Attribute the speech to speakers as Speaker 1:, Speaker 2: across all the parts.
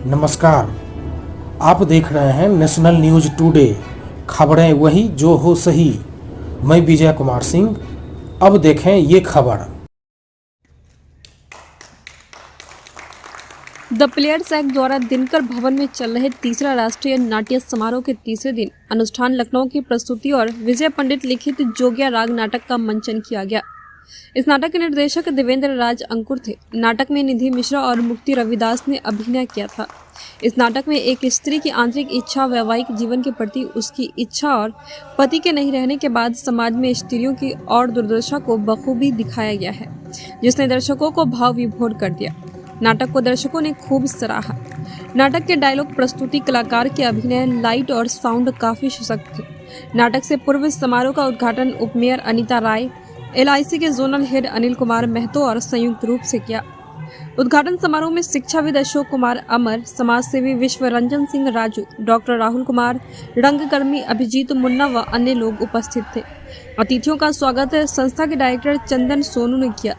Speaker 1: नमस्कार, आप देख रहे हैं नेशनल न्यूज टुडे। खबरें वही जो हो सही। मैं विजय कुमार सिंह। अब देखें ये खबर।
Speaker 2: द प्लेयर्स एक्ट द्वारा दिनकर भवन में चल रहे तीसरा राष्ट्रीय नाट्य समारोह के तीसरे दिन अनुष्ठान लखनऊ की प्रस्तुति और विजय पंडित लिखित जोगिया राग नाटक का मंचन किया गया। इस नाटक के निर्देशक देवेंद्र राज अंकुर थे। नाटक में निधि मिश्रा और मुक्ति रविदास ने अभिनय किया था। इस नाटक में एक स्त्री की आंतरिक इच्छा, वैवाहिक जीवन के प्रति उसकी इच्छा और पति के नहीं रहने के बाद समाज में स्त्रियों की और दुर्दशा को बखूबी दिखाया गया है, जिसने दर्शकों को भाव विभोर कर दिया। नाटक को दर्शकों ने खूब सराहा। नाटक के डायलॉग, प्रस्तुति, कलाकार के अभिनय, लाइट और साउंड काफी सशक्त थे। नाटक से पूर्व समारोह का उद्घाटन उपमेयर अनीता राय, LIC के जोनल हेड अनिल कुमार महतो और संयुक्त रूप से किया। उद्घाटन समारोह में शिक्षाविद अशोक कुमार अमर, समाजसेवी विश्वरंजन सिंह राजू, डॉक्टर राहुल कुमार, रंगकर्मी अभिजीत मुन्ना व अन्य लोग उपस्थित थे। अतिथियों का स्वागत संस्था के डायरेक्टर चंदन सोनू ने किया।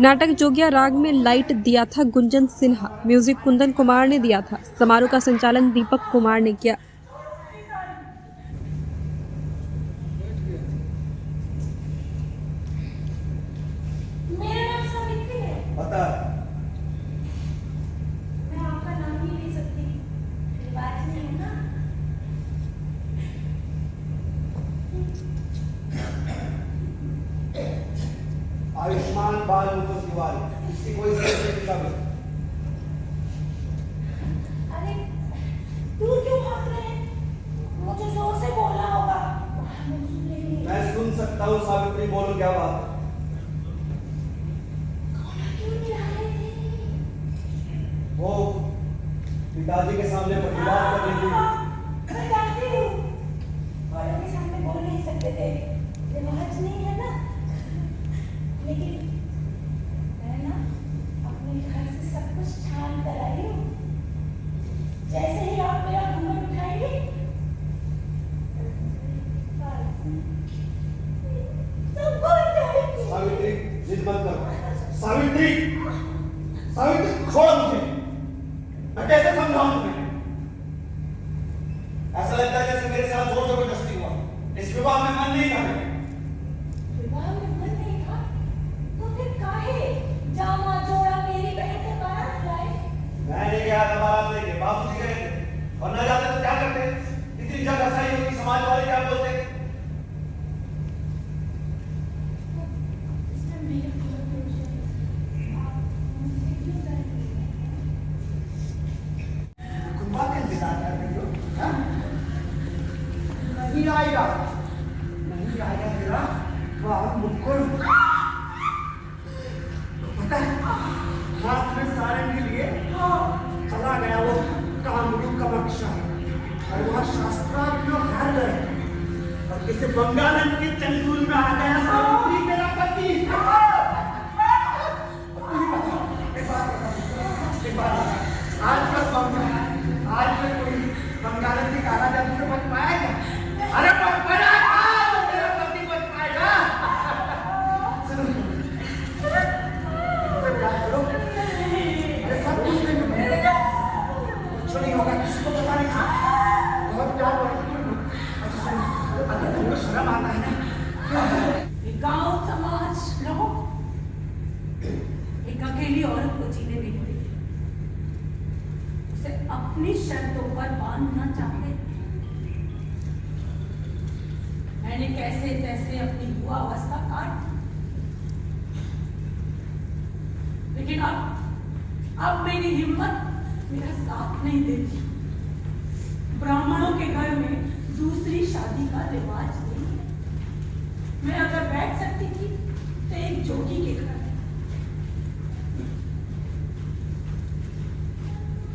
Speaker 2: नाटक जोगिया राग में लाइट दिया था गुंजन सिन्हा, म्यूजिक कुंदन कुमार ने दिया था। समारोह का संचालन दीपक कुमार ने किया।
Speaker 3: पता
Speaker 4: मैं आपका नाम ही ले सकती, रिवाज नहीं है ना।
Speaker 3: आयुष्मान बाल मुकुट तिवारी, इसकी कोई जरूरत नहीं।
Speaker 4: अरे दूर क्यों भाग रहे हैं? मुझे जोर से बोलना होगा।
Speaker 3: मैं सुन सकता हूँ सावित्री, बोलो क्या बात है? वो पिताजी के सामने प्रतिवाद कर रही थी।
Speaker 4: मैं जानती हूँ, बड़ों के सामने बोल नहीं सकते थे, रिवाज नहीं है ना। लेकिन मैं ना अपने घर से सब कुछ छान कर आई हूँ। जैसे ही आप मेरा घूंघट उठाएंगे, सब भूल जाएंगे।
Speaker 3: सावित्री, जिद मत कर। सावित्री, सावित्री, छोड़ मुझे। मैं कैसे समझाऊं तुम्हें? ऐसा लगता है जैसे मेरे साथ जोर जबरदस्ती हुआ। इस विवाह में मन नहीं था।
Speaker 4: विवाह में मन नहीं था तो फिर काहे जामा जोड़ा मेरी बहन के बारात लाए?
Speaker 3: मैं नहीं गया था बारात लेके, बाबूजी गए थे। और न जाते तो क्या करते? इतनी जगह सही होती, समाज वाले क्या बोलते?
Speaker 4: इसमें मेरा क्या दोष है? आप मुझसे क्यों डर रही हैं?
Speaker 3: कुंभा का इंतजार कर रही हो? हाँ? नहीं आएगा, नहीं आएगा तेरा बाल मुकुट। पता है, रात में सारन के लिए चला गया वो कामरू का बक्शा, और वह शास्त्रार्थियों हार गए और किसी बंगालन के चंगुल में आ गया सावित्री मेरा पति। एक बात, आज में कोई बंगालन की काला जादू से बच पाएगा? अरे बच पाएगा तो मेरा पति बच पाएगा। चलो करो, अरे सब कुछ नहीं मिलेगा, कुछ नहीं होगा, किसी को पता नहीं। बहुत प्यार हो अच्छा सुनो, अगर तुमको शर्म आता है ना,
Speaker 4: गांव समाज रहो, एक अकेली औरत को जीने नहीं देती, उसे अपनी शर्तों पर बांधना चाहते। मैंने कैसे तैसे अपनी युवा अवस्था काट, लेकिन अब मेरी हिम्मत मेरा साथ नहीं देती। ब्राह्मणों के घर में दूसरी शादी का रिवाज नहीं है। मैं अगर बैठ सकती थी तो एक जोगी के घर।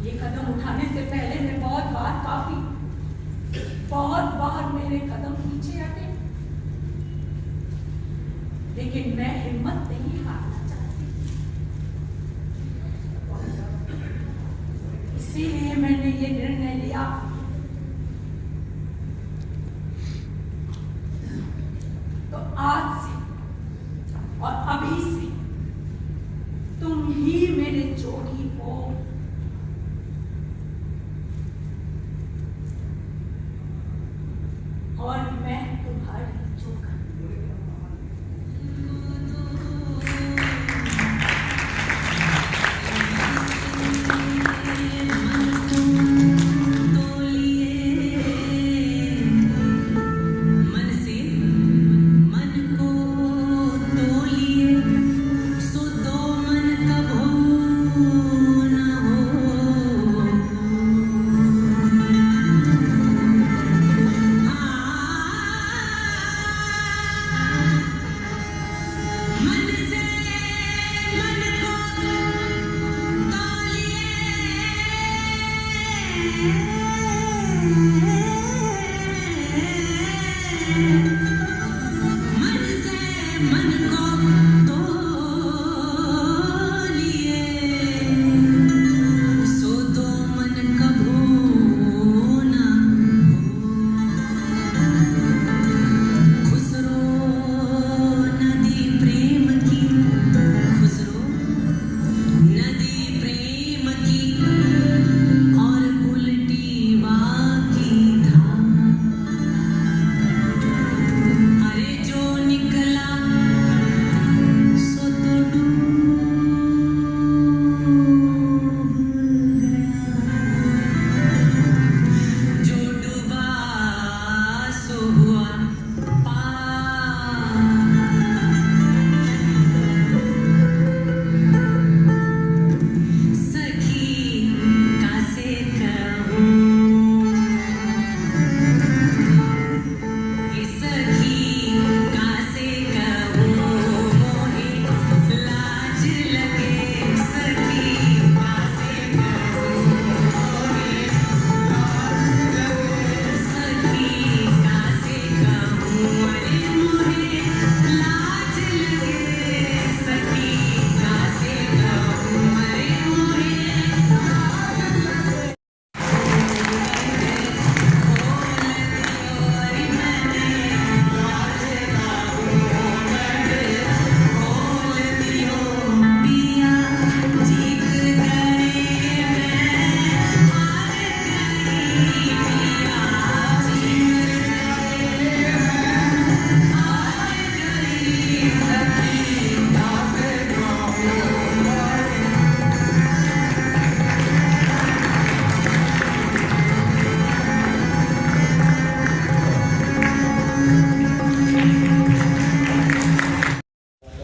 Speaker 4: ये कदम उठाने से पहले मैं बहुत बार मेरे कदम पीछे हटे, लेकिन मैं हिम्मत नहीं हारना चाहती। इसीलिए मैंने ये निर्णय लिया, तो आज से और अभी से तुम ही मेरे जोगी हो। और मैं तुम्हारी जोगा।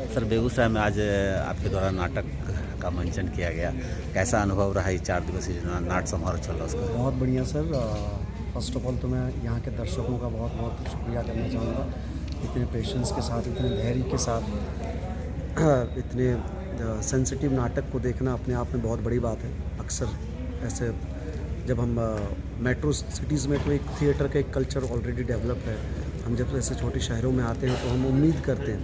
Speaker 5: सर, बेगूसराय में आज आपके द्वारा नाटक का मंचन किया गया, कैसा अनुभव रहा? ये 4 दिवसीय जो नाट्य समारोह चल रहा है उसका।
Speaker 6: बहुत बढ़िया सर। फर्स्ट ऑफ ऑल तो मैं यहाँ के दर्शकों का बहुत बहुत शुक्रिया करना चाहूँगा। इतने पेशेंस के साथ, इतने धैर्य के साथ इतने सेंसिटिव नाटक को देखना अपने आप में बहुत बड़ी बात है। अक्सर ऐसे जब हम मेट्रो सिटीज़ में तो एक थिएटर का एक कल्चर ऑलरेडी डेवलप है। हम जब ऐसे छोटे शहरों में आते हैं तो हम उम्मीद करते हैं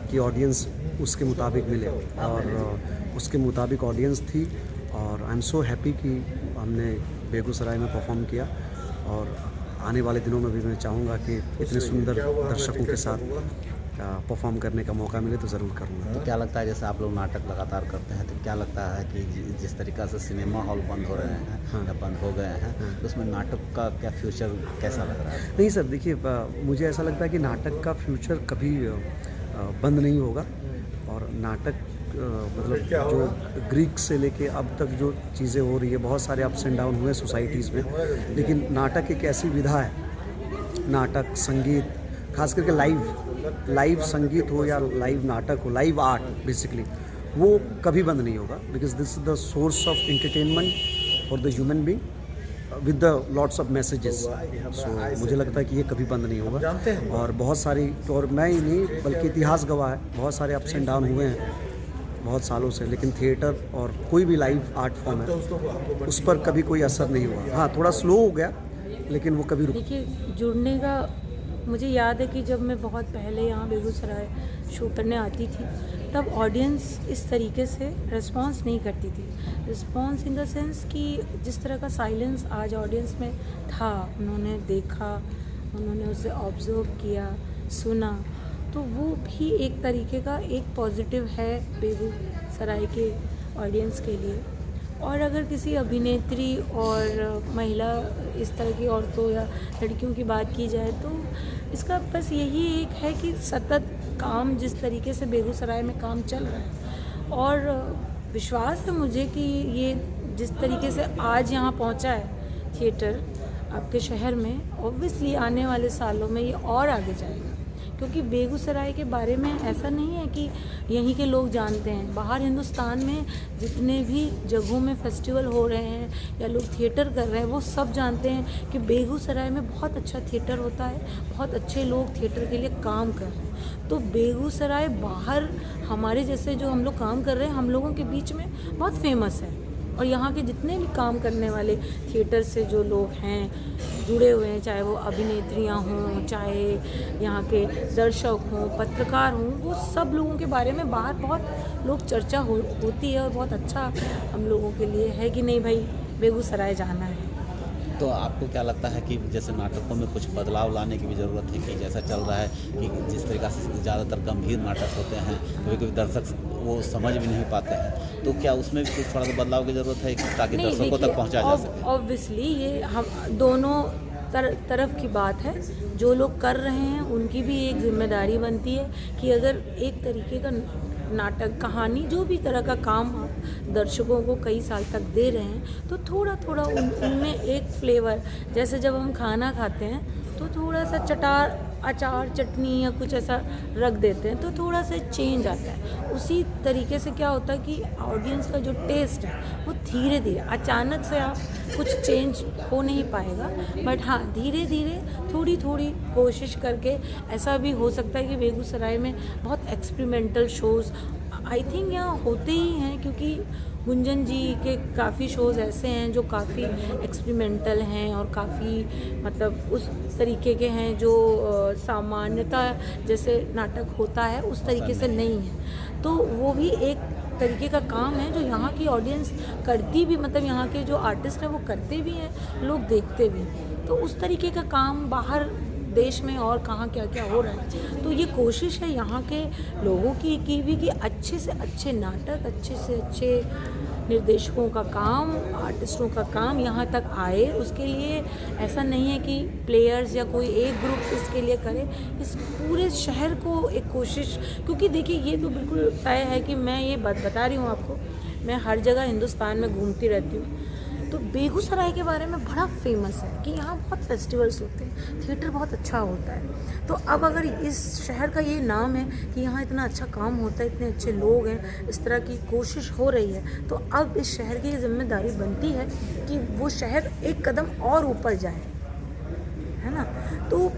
Speaker 6: कि ऑडियंस उसके मुताबिक मिले, और उसके मुताबिक ऑडियंस थी। और आई एम सो हैप्पी कि हमने बेगूसराय में परफॉर्म किया, और आने वाले दिनों में भी मैं चाहूँगा कि इतने सुंदर दर्शकों के साथ परफॉर्म करने का मौका मिले तो ज़रूर करूँगा।
Speaker 5: तो क्या लगता है, जैसे आप लोग नाटक लगातार करते हैं, तो क्या लगता है कि जिस तरीक़ा से सिनेमा हॉल बंद हो रहे हैं या बंद हो गए हैं, तो उसमें नाटक का क्या फ्यूचर कैसा लग रहा है?
Speaker 6: नहीं सर, देखिए मुझे ऐसा लगता है कि नाटक का फ्यूचर कभी बंद नहीं होगा। और नाटक मतलब जो ग्रीक से लेके अब तक जो चीज़ें हो रही है, बहुत सारे अप्स एंड डाउन हुए सोसाइटीज़ में, लेकिन नाटक एक ऐसी विधा है, नाटक, संगीत, खास करके लाइव संगीत हो या लाइव नाटक हो, लाइव आर्ट बेसिकली, वो कभी बंद नहीं होगा। Because this is the source of entertainment for the human being with the lots of messages. So मुझे लगता है कि ये कभी बंद नहीं होगा। और बहुत सारी, और मैं ही नहीं बल्कि इतिहास गवाह है, बहुत सारे अप्स एंड डाउन हुए हैं बहुत सालों से, लेकिन थिएटर और कोई भी लाइव आर्ट फॉर्म है उस पर कभी कोई असर नहीं हुआ। हाँ, थोड़ा स्लो हो गया, लेकिन वो कभी
Speaker 7: देखिए, जुड़ने का मुझे याद है कि जब मैं बहुत पहले यहाँ बेगूसराय शो करने आती थी, तब ऑडियंस इस तरीके से रिस्पांस नहीं करती थी। रिस्पांस इन द सेंस कि जिस तरह का साइलेंस आज ऑडियंस में था, उन्होंने देखा, उन्होंने उसे ऑब्जर्व किया, सुना, तो वो भी एक तरीके का एक पॉजिटिव है बेगूसराय के ऑडियंस के लिए। और अगर किसी अभिनेत्री और महिला इस तरह की औरतों या लड़कियों की बात की जाए तो इसका बस यही एक है कि सतत काम जिस तरीके से बेगूसराय में काम चल रहा है, और विश्वास है मुझे कि ये जिस तरीके से आज यहाँ पहुँचा है थिएटर आपके शहर में, ऑब्वियसली आने वाले सालों में ये और आगे जाएगा। क्योंकि बेगूसराय के बारे में ऐसा नहीं है कि यहीं के लोग जानते हैं, बाहर हिंदुस्तान में जितने भी जगहों में फेस्टिवल हो रहे हैं या लोग थिएटर कर रहे हैं वो सब जानते हैं कि बेगूसराय में बहुत अच्छा थिएटर होता है, बहुत अच्छे लोग थिएटर के लिए काम कर रहे हैं। तो बेगूसराय बाहर हमारे जैसे जो हम लोग काम कर रहे हैं हम लोगों के बीच में बहुत फेमस है, और यहाँ के जितने भी काम करने वाले थिएटर से जो लोग हैं जुड़े हुए हैं, चाहे वो अभिनेत्रियाँ हों, चाहे यहाँ के दर्शक हों, पत्रकार हों, वो सब लोगों के बारे में बाहर बहुत लोग चर्चा होती है, और बहुत अच्छा हम लोगों के लिए है कि नहीं भाई बेगूसराय जाना है।
Speaker 5: तो आपको क्या लगता है कि जैसे नाटकों में कुछ बदलाव लाने की भी ज़रूरत है, कि जैसा चल रहा है कि जिस तरीक़ा से ज़्यादातर गंभीर नाटक होते हैं, कभी कभी दर्शक वो समझ भी नहीं पाते हैं, तो क्या उसमें भी कुछ थोड़ा सा बदलाव की ज़रूरत है ताकि दर्शकों तक पहुँचा जा सके?
Speaker 7: ऑब्वियसली ये हम दोनों तरफ की बात है। जो लोग कर रहे हैं उनकी भी एक जिम्मेदारी बनती है कि अगर एक तरीके का नाटक, कहानी, जो भी तरह का काम आप दर्शकों को कई साल तक दे रहे हैं तो थोड़ा थोड़ा उनमें एक फ्लेवर, जैसे जब हम खाना खाते हैं तो थोड़ा सा अचार चटनी या कुछ ऐसा रख देते हैं तो थोड़ा सा चेंज आता है। उसी तरीके से क्या होता है कि ऑडियंस का जो टेस्ट है वो धीरे धीरे, अचानक से आप कुछ चेंज हो नहीं पाएगा, बट हाँ धीरे धीरे थोड़ी थोड़ी कोशिश करके ऐसा भी हो सकता है कि बेगूसराय में बहुत एक्सपेरिमेंटल शोज़ आई थिंक यहाँ होते ही हैं, क्योंकि गुंजन जी के काफ़ी शोज़ ऐसे हैं जो काफ़ी एक्सपेरिमेंटल हैं और काफ़ी मतलब उस तरीके के हैं जो सामान्यतः जैसे नाटक होता है उस तरीके से नहीं है। तो वो भी एक तरीके का काम है जो यहाँ की ऑडियंस करती भी, मतलब यहाँ के जो आर्टिस्ट हैं वो करते भी हैं, लोग देखते भी हैं। तो उस तरीके का काम बाहर देश में और कहाँ क्या क्या हो रहा है, तो ये कोशिश है यहाँ के लोगों की भी कि अच्छे से अच्छे नाटक, अच्छे से अच्छे निर्देशकों का काम, आर्टिस्टों का काम यहाँ तक आए। उसके लिए ऐसा नहीं है कि प्लेयर्स या कोई एक ग्रुप इसके लिए करे, इस पूरे शहर को एक कोशिश, क्योंकि देखिए ये तो बिल्कुल तय है कि मैं ये बता रही हूँ आपको, मैं हर जगह हिंदुस्तान में घूमती रहती हूँ, तो बेगूसराय के बारे में बड़ा फेमस है कि यहाँ बहुत फेस्टिवल्स होते हैं, थिएटर बहुत अच्छा होता है। तो अब अगर इस शहर का ये नाम है कि यहाँ इतना अच्छा काम होता है, इतने अच्छे लोग हैं, इस तरह की कोशिश हो रही है, तो अब इस शहर की ये जिम्मेदारी बनती है कि वो शहर एक कदम और ऊपर जाए, है ना। तो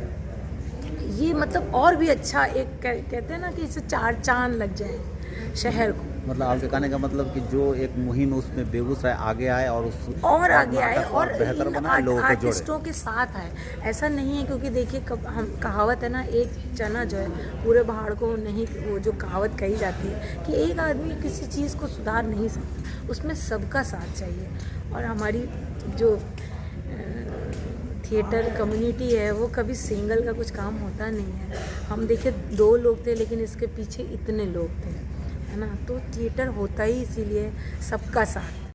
Speaker 7: ये मतलब और भी अच्छा, एक कहते हैं ना कि इससे 4 चांद लग जाए शहर को।
Speaker 5: मतलब आपके कहने का मतलब कि जो एक मुहिम उसमें बेगूसराय आगे आए और
Speaker 7: आगे आए और
Speaker 5: बेहतर बनाए, लोगों को जोड़े,
Speaker 7: आर्टिस्टों के साथ आए। ऐसा नहीं है, क्योंकि देखिए हम कहावत है ना, एक चना जो है पूरे पहाड़ को नहीं, वो जो कहावत कही जाती है कि एक आदमी किसी चीज़ को सुधार नहीं सकता, उसमें सबका साथ चाहिए। और हमारी जो थिएटर कम्युनिटी है वो कभी सिंगल का कुछ काम होता नहीं है। हम देखिए 2 लोग थे लेकिन इसके पीछे इतने लोग थे, है ना। तो थिएटर होता ही इसीलिए सबका साथ।